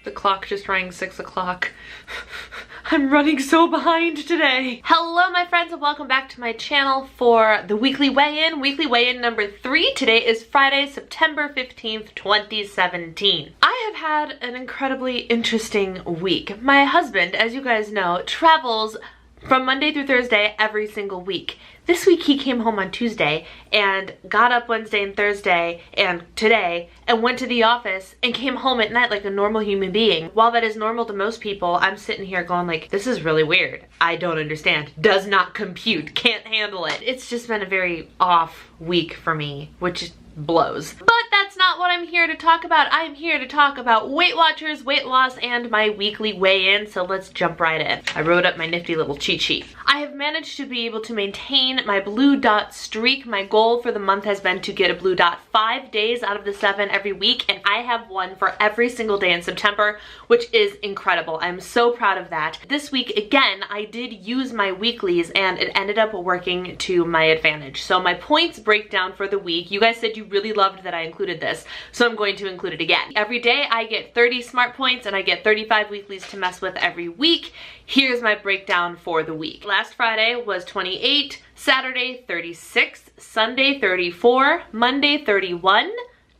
The clock just rang 6 o'clock. I'm running so behind today. Hello my friends and welcome back to my channel for the weekly weigh-in number 3. Today is Friday, September 15th, 2017. I have had an incredibly interesting week. My husband, as you guys know, travels from Monday through Thursday every single week. This week he came home on Tuesday and got up Wednesday and Thursday and today and went to the office and came home at night like a normal human being. While that is normal to most people, I'm sitting here going like, this is really weird. I don't understand. Does not compute. Can't handle it. It's just been a very off week for me, which blows. But that's not what I'm here to talk about. I'm here to talk about Weight Watchers, weight loss, and my weekly weigh-in, so let's jump right in. I wrote up my nifty little cheat sheet. I have managed to be able to maintain my blue dot streak. My goal for the month has been to get a blue dot 5 days out of the 7 every week, and I have one for every single day in September, which is incredible. I'm so proud of that. This week, again, I did use my weeklies, and it ended up working to my advantage. So my points breakdown for the week, you guys said you really loved that I included this, so I'm going to include it again. Every day I get 30 smart points and I get 35 weeklies to mess with every week. Here's my breakdown for the week. Last Friday was 28, Saturday 36, Sunday 34, Monday 31,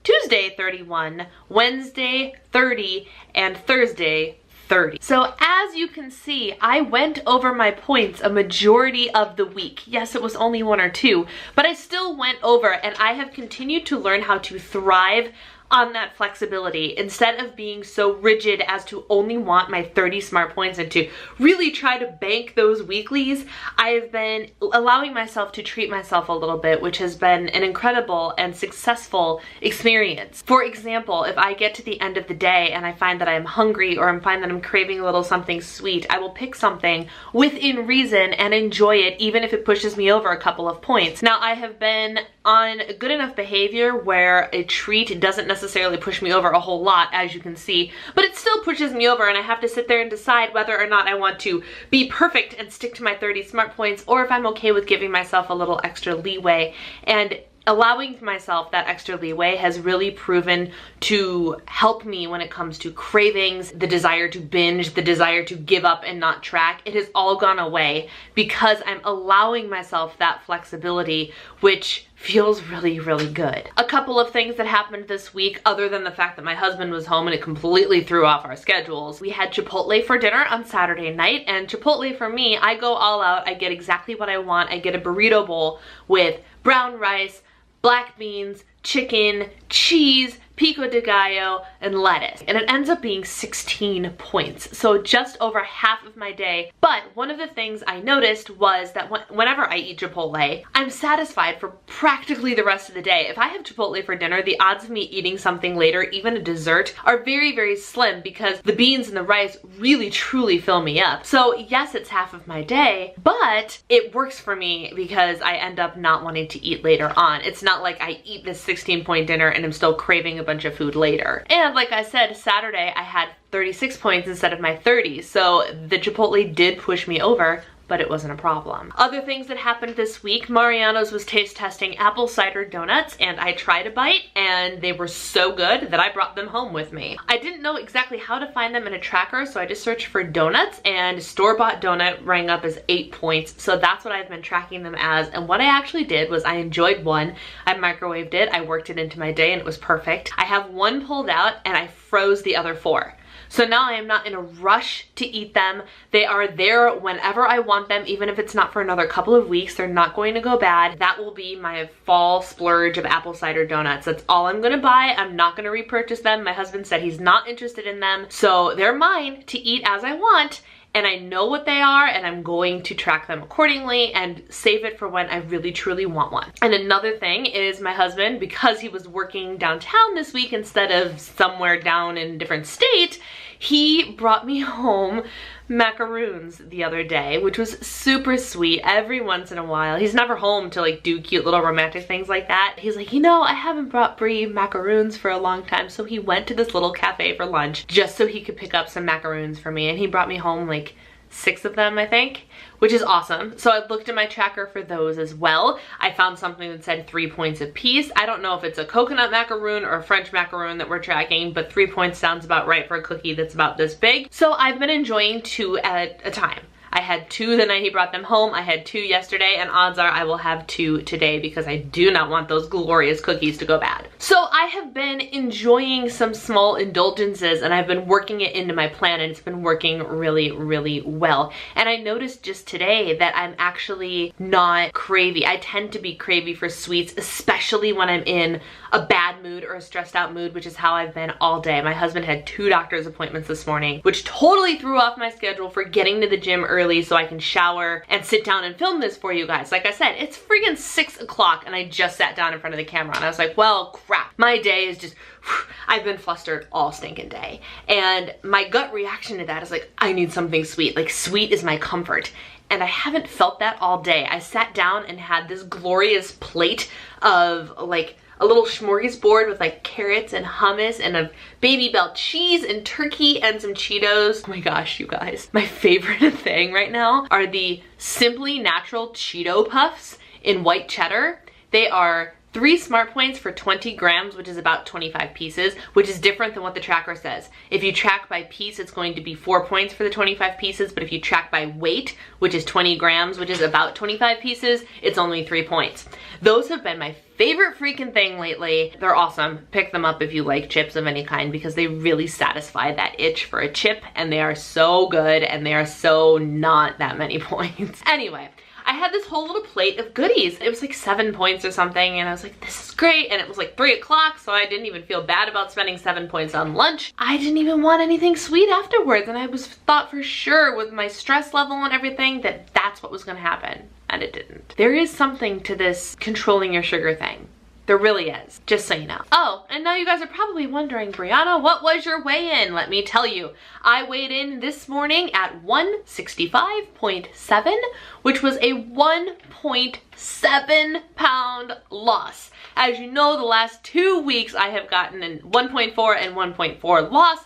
Tuesday 31, Wednesday 30, and Thursday 30. So as you can see, I went over my points a majority of the week. Yes, it was only 1 or 2, but I still went over, and I have continued to learn how to thrive on that flexibility instead of being so rigid as to only want my 30 smart points and to really try to bank those weeklies. I have been allowing myself to treat myself a little bit, which has been an incredible and successful experience. For example, if I get to the end of the day and I find that I'm hungry or I find that I'm craving a little something sweet, I will pick something within reason and enjoy it even if it pushes me over a couple of points. Now, I have been on good enough behavior where a treat doesn't necessarily push me over a whole lot, as you can see, but it still pushes me over, and I have to sit there and decide whether or not I want to be perfect and stick to my 30 smart points, or if I'm okay with giving myself a little extra leeway. And allowing myself that extra leeway has really proven to help me when it comes to cravings, the desire to binge, the desire to give up and not track. It has all gone away because I'm allowing myself that flexibility, which feels really, really good. A couple of things that happened this week, other than the fact that my husband was home and it completely threw off our schedules. We had Chipotle for dinner on Saturday night, and Chipotle for me, I go all out. I get exactly what I want. I get a burrito bowl with brown rice, black beans, chicken, cheese, pico de gallo, and lettuce. And it ends up being 16 points. So just over half of my day. But one of the things I noticed was that whenever I eat Chipotle, I'm satisfied for practically the rest of the day. If I have Chipotle for dinner, the odds of me eating something later, even a dessert, are very, very slim because the beans and the rice really truly fill me up. So yes, it's half of my day, but it works for me because I end up not wanting to eat later on. It's not like I eat this 16-point dinner and I'm still craving a bunch of food later. And like I said, Saturday I had 36 points instead of my 30, so the Chipotle did push me over, but it wasn't a problem. Other things that happened this week, Mariano's was taste testing apple cider donuts, and I tried a bite and they were so good that I brought them home with me. I didn't know exactly how to find them in a tracker, so I just searched for donuts, and store-bought donut rang up as 8 points, so that's what I've been tracking them as. And what I actually did was I enjoyed one, I microwaved it, I worked it into my day, and it was perfect. I have one pulled out and I froze the other 4. So now I am not in a rush to eat them. They are there whenever I want them, even if it's not for another couple of weeks. They're not going to go bad. That will be my fall splurge of apple cider donuts. That's all I'm gonna buy. I'm not gonna repurchase them. My husband said he's not interested in them. So they're mine to eat as I want. And I know what they are, and I'm going to track them accordingly and save it for when I really truly want one. And another thing is my husband, because he was working downtown this week instead of somewhere down in a different state, he brought me home macaroons the other day, which was super sweet. Every once in a while, he's never home to like do cute little romantic things like that. He's like, you know, I haven't brought Brie macaroons for a long time, so he went to this little cafe for lunch just so he could pick up some macaroons for me, and he brought me home like 6 of them, I think, which is awesome. So I looked at my tracker for those as well. I found something that said 3 points a piece. I don't know if it's a coconut macaroon or a French macaroon that we're tracking, but 3 points sounds about right for a cookie that's about this big. So I've been enjoying 2 at a time. I had 2 the night he brought them home. I had 2 yesterday, and odds are I will have 2 today because I do not want those glorious cookies to go bad. So I have been enjoying some small indulgences, and I've been working it into my plan, and it's been working really, really well. And I noticed just today that I'm actually not cravey. I tend to be cravey for sweets, especially when I'm in a bad mood or a stressed out mood, which is how I've been all day. My husband had 2 doctor's appointments this morning, which totally threw off my schedule for getting to the gym early so I can shower and sit down and film this for you guys. Like I said, it's freaking 6 o'clock and I just sat down in front of the camera and I was like, well, crap. My day is just, I've been flustered all stinking day. And my gut reaction to that is like, I need something sweet. Like, sweet is my comfort. And I haven't felt that all day. I sat down and had this glorious plate of like a little smorgasbord with like carrots and hummus and a Baby Bell cheese and turkey and some Cheetos. Oh my gosh, you guys. My favorite thing right now are the Simply Natural Cheeto Puffs in white cheddar. They are 3 smart points for 20 grams, which is about 25 pieces, which is different than what the tracker says. If you track by piece, it's going to be 4 points for the 25 pieces, but if you track by weight, which is 20 grams, which is about 25 pieces, it's only 3 points. Those have been my favorite freaking thing lately. They're awesome. Pick them up if you like chips of any kind because they really satisfy that itch for a chip, and they are so good and they are so not that many points. Anyway, I had this whole little plate of goodies. It was like 7 points or something, and I was like, this is great. And it was like 3 o'clock, so I didn't even feel bad about spending 7 points on lunch. I didn't even want anything sweet afterwards, and I thought for sure with my stress level and everything that that's what was gonna happen, and it didn't. There is something to this controlling your sugar thing. There really is, just so you know. Oh, and now you guys are probably wondering, Brianna, what was your weigh-in? Let me tell you. I weighed in this morning at 165.7, which was a 1.7 pound loss. As you know, the last 2 weeks I have gotten a 1.4 and 1.4 loss.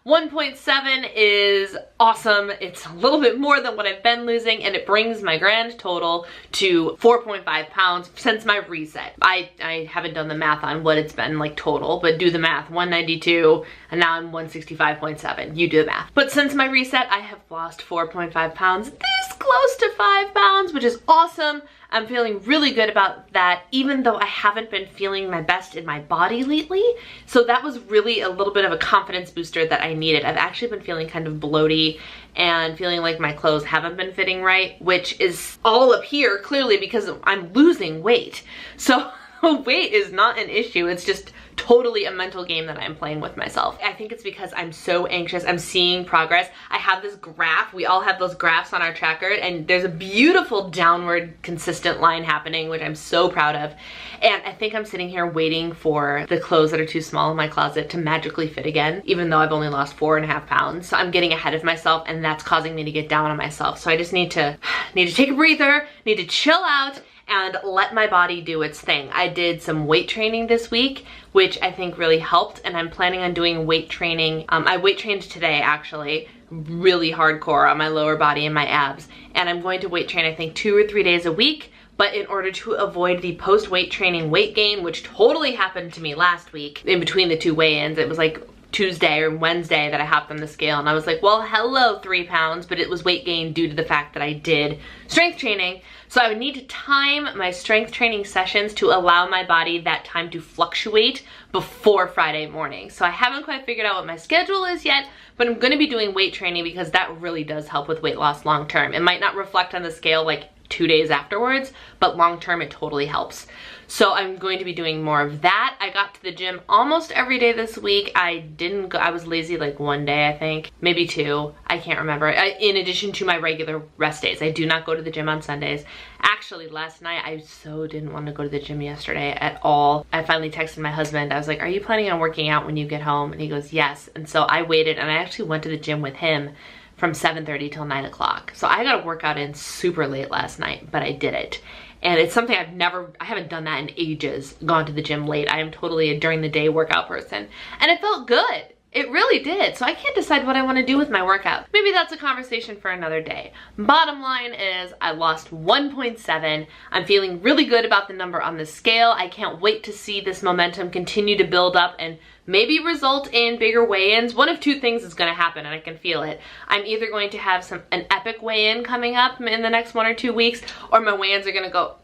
1.7 is awesome. It's a little bit more than what I've been losing, and it brings my grand total to 4.5 pounds since my reset. I haven't done the math on what it's been like total, but do the math. 192, and now I'm 165.7. You do the math. But since my reset, I have lost 4.5 pounds, this close to 5 pounds, which is awesome. I'm feeling really good about that, even though I haven't been feeling my best in my body lately. So that was really a little bit of a confidence booster that I needed. I've actually been feeling kind of bloaty and feeling like my clothes haven't been fitting right, which is all up here clearly because I'm losing weight. So weight is not an issue. It's just totally a mental game that I'm playing with myself. I think it's because I'm so anxious. I'm seeing progress. I have this graph. We all have those graphs on our tracker, and there's a beautiful downward consistent line happening, which I'm so proud of. And I think I'm sitting here waiting for the clothes that are too small in my closet to magically fit again, even though I've only lost 4.5 pounds. So I'm getting ahead of myself, and that's causing me to get down on myself. So I just need to take a breather, need to chill out, and let my body do its thing. I did some weight training this week, which I think really helped, and I'm planning on doing weight training. I weight trained today, actually, really hardcore on my lower body and my abs, and I'm going to weight train, I think, 2 or 3 days a week, but in order to avoid the post-weight training weight gain, which totally happened to me last week, in between the 2 weigh-ins. It was like Tuesday or Wednesday that I hopped on the scale, and I was like, well, hello, 3 pounds, but it was weight gain due to the fact that I did strength training. So I would need to time my strength training sessions to allow my body that time to fluctuate before Friday morning. So I haven't quite figured out what my schedule is yet, but I'm gonna be doing weight training because that really does help with weight loss long term. It might not reflect on the scale like 2 days afterwards, but long term it totally helps. So I'm going to be doing more of that. I got to the gym almost every day this week. I didn't go, I was lazy like 1 day, I think, maybe 2, I can't remember. In addition to my regular rest days, I do not go to the gym on Sundays. Actually, last night, I so didn't want to go to the gym yesterday at all. I finally texted my husband. I was like, are you planning on working out when you get home? And he goes, yes. And so I waited, and I actually went to the gym with him from 7:30 till 9 o'clock. So I got a workout in super late last night, but I did it. And it's something I haven't done that in ages, gone to the gym late. I am totally a during the day workout person. And it felt good. It really did. So I can't decide what I want to do with my workout. Maybe that's a conversation for another day. Bottom line is I lost 1.7. I'm feeling really good about the number on the scale. I can't wait to see this momentum continue to build up and maybe result in bigger weigh-ins. One of two things is going to happen, and I can feel it. I'm either going to have an epic weigh-in coming up in the next 1 or 2 weeks, or my weigh-ins are going to go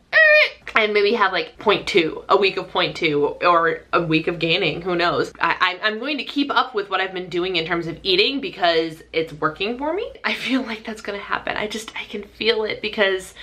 and maybe have like 0.2, a week of 0.2, or a week of gaining, who knows. I'm going to keep up with what I've been doing in terms of eating because it's working for me. I feel like that's gonna happen. I can feel it because,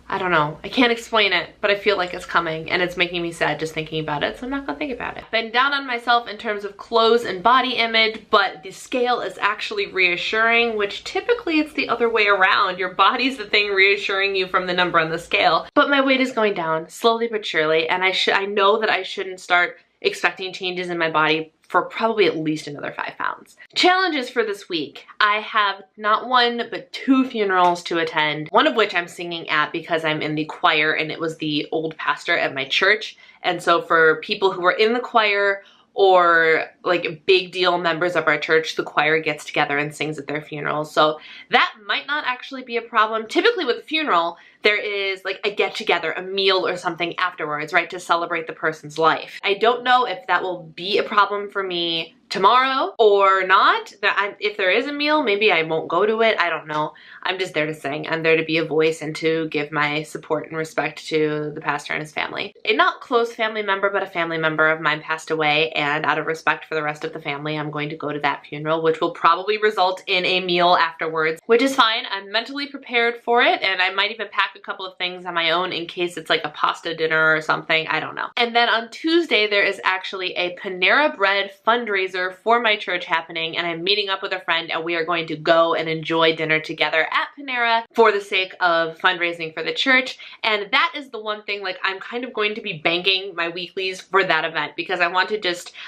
I don't know, I can't explain it, but I feel like it's coming and it's making me sad just thinking about it, so I'm not gonna think about it. Been down on myself in terms of clothes and body image, but the scale is actually reassuring, which typically it's the other way around. Your body's the thing reassuring you from the number on the scale. But my weight is going down slowly but surely, and I know that I shouldn't start expecting changes in my body for probably at least another 5 pounds. Challenges for this week. I have not 1, but 2 funerals to attend, one of which I'm singing at because I'm in the choir and it was the old pastor at my church. And so for people who are in the choir or like big deal members of our church, the choir gets together and sings at their funerals. So that might not actually be a problem. Typically with a funeral, there is like a get together, a meal or something afterwards, right, to celebrate the person's life. I don't know if that will be a problem for me tomorrow or not. If there is a meal, maybe I won't go to it. I don't know. I'm just there to sing. I'm there to be a voice and to give my support and respect to the pastor and his family. A not close family member, but a family member of mine passed away, and out of respect for the rest of the family, I'm going to go to that funeral, which will probably result in a meal afterwards, which is fine. I'm mentally prepared for it, and I might even pack a couple of things on my own in case it's like a pasta dinner or something. I don't know. And then on Tuesday, there is actually a Panera Bread fundraiser for my church happening, and I'm meeting up with a friend and we are going to go and enjoy dinner together at Panera for the sake of fundraising for the church. And that is the one thing, like, I'm kind of going to be banking my weeklies for that event because I want to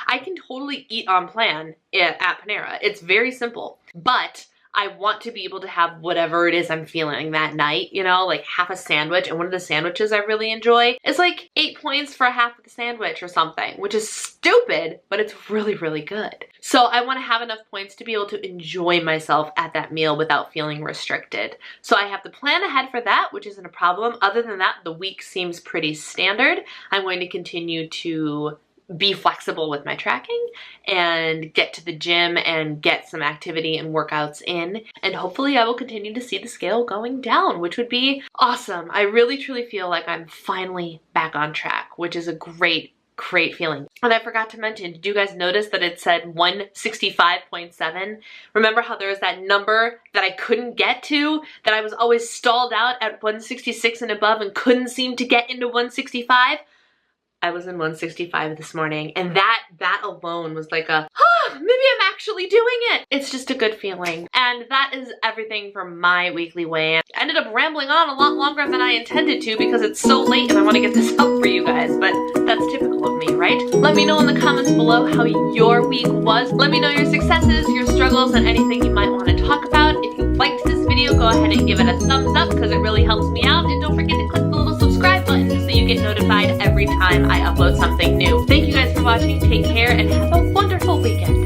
I can totally eat on plan at Panera. It's very simple, but I want to be able to have whatever it is I'm feeling that night, you know, like half a sandwich. And one of the sandwiches I really enjoy is like 8 points for half of the sandwich or something, which is stupid, but it's really, really good. So I want to have enough points to be able to enjoy myself at that meal without feeling restricted. So I have to plan ahead for that, which isn't a problem. Other than that, the week seems pretty standard. I'm going to continue to be flexible with my tracking and get to the gym and get some activity and workouts in. And hopefully I will continue to see the scale going down, which would be awesome. I really truly feel like I'm finally back on track, which is a great feeling. And I forgot to mention, did you guys notice that it said 165.7? Remember how there was that number that I couldn't get to, that I was always stalled out at 166 and above and couldn't seem to get into 165? I was in 165 this morning, and that alone was like maybe I'm actually doing it. It's just a good feeling. And that is everything for my weekly weigh-in. I ended up rambling on a lot longer than I intended to because it's so late and I want to get this up for you guys, but that's typical of me, right? Let me know in the comments below how your week was. Let me know your successes, your struggles, and anything you might want to talk about. If you liked this video, go ahead and give it a thumbs up because it really helps me out. And don't forget to click the little subscribe button just so you get notified every time I upload something new. Thank you guys for watching. Take care and have a wonderful weekend.